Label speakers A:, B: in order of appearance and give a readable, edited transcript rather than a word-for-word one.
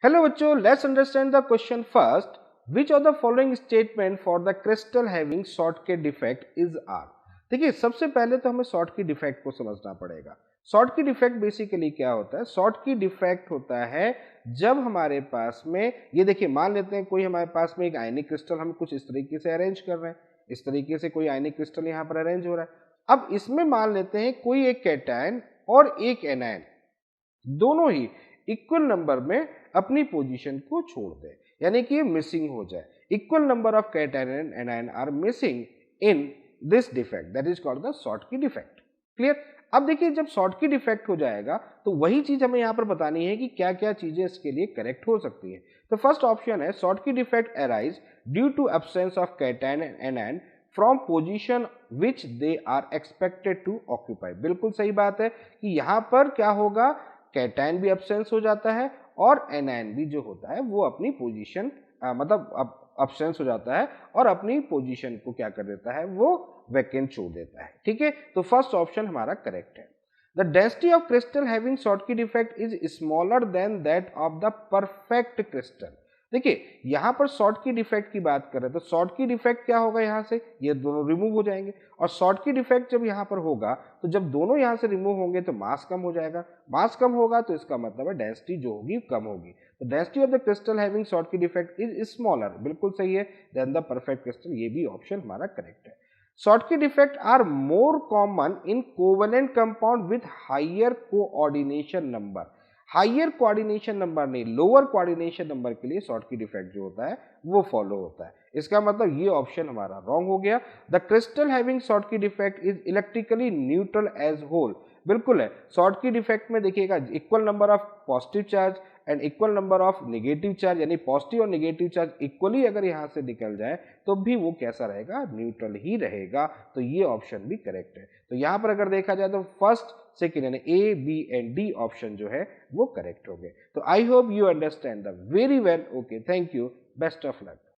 A: Hello बच्चों, let's understand the question first. Which of the following statement for the crystal having Schottky defect is are. देखिए, सबसे पहले तो हमें shortcut defect को समझना पड़ेगा. शॉर्टकट डिफेक्ट बेसिकली क्या होता है? शॉर्टकट डिफेक्ट होता है जब हमारे पास में, ये देखिए, मान लेते हैं कोई हमारे पास में एक आयनिक क्रिस्टल हम कुछ इस तरीके से अरेंज कर रहे हैं. इस तरीके से कोई आयनिक क्रिस्टल यहाँ पर अरेंज हो रहा है. अब इसमें मान लेते हैं कोई एक कैटायन और एक एनायन दोनों ही इक्वल नंबर में अपनी पोजीशन को छोड़ दें, यानी कि ये मिसिंग हो जाए. Equal number of cation and anion are missing in this defect, that is called the Schottky defect. Clear? अब देखिए, जब शॉर्टकट डिफेक्ट हो जाएगा तो वही चीज हमें यहां पर बतानी है कि क्या क्या चीजें इसके लिए करेक्ट हो सकती है. तो फर्स्ट ऑप्शन है Schottky defect arise due to absence of cation and anion from position which they are expected to occupy. बिल्कुल सही बात है कि यहां पर क्या होगा, कैटायन भी एब्सेंस हो जाता है और एनायन भी जो होता है वो अपनी पोजीशन मतलब एब्सेंस हो जाता है और अपनी पोजीशन को क्या कर देता है, वो वैकेंट छोड़ देता है. ठीक है, तो फर्स्ट ऑप्शन हमारा करेक्ट है. The density of crystal having Schottky effect is smaller than that of the perfect crystal. देखिए, यहां पर शॉर्टकट इफेक्ट की बात कर रहे हैं तो शॉर्टकट इफेक्ट क्या होगा, यहां से ये दोनों रिमूव हो जाएंगे. और शॉर्टकट इफेक्ट जब यहां पर होगा तो जब दोनों यहां से रिमूव होंगे तो मास कम हो जाएगा. मास कम होगा तो इसका मतलब है डेंसिटी जो होगी कम होगी. तो density of the crystal having Schottky effect is smaller, बिल्कुल सही है, देन द परफेक्ट क्रिस्टल. ये भी ऑप्शन हमारा करेक्ट है. Schottky effect are more common in covalent compound with higher coordination number. Higher coordination number नहीं, लोअर कोऑर्डिनेशन नंबर के लिए शॉर्टकट इफेक्ट जो होता है वो फॉलो होता है. इसका मतलब ये ऑप्शन हमारा रॉन्ग हो गया. The crystal having Schottky effect is electrically neutral as whole. बिल्कुल है, शॉर्टकट इफेक्ट में देखिएगा equal number of positive charge and equal number of negative charge, यानी पॉजिटिव और नेगेटिव चार्ज इक्वली अगर यहां से निकल जाए तो भी वो कैसा रहेगा, न्यूट्रल ही रहेगा. तो ये ऑप्शन भी करेक्ट है. तो यहां पर अगर देखा जाए तो फर्स्ट, सेकेंड यानी ए, बी एंड डी ऑप्शन जो है वो करेक्ट हो गए. तो I hope you understand the very well. Okay, thank you, best of luck.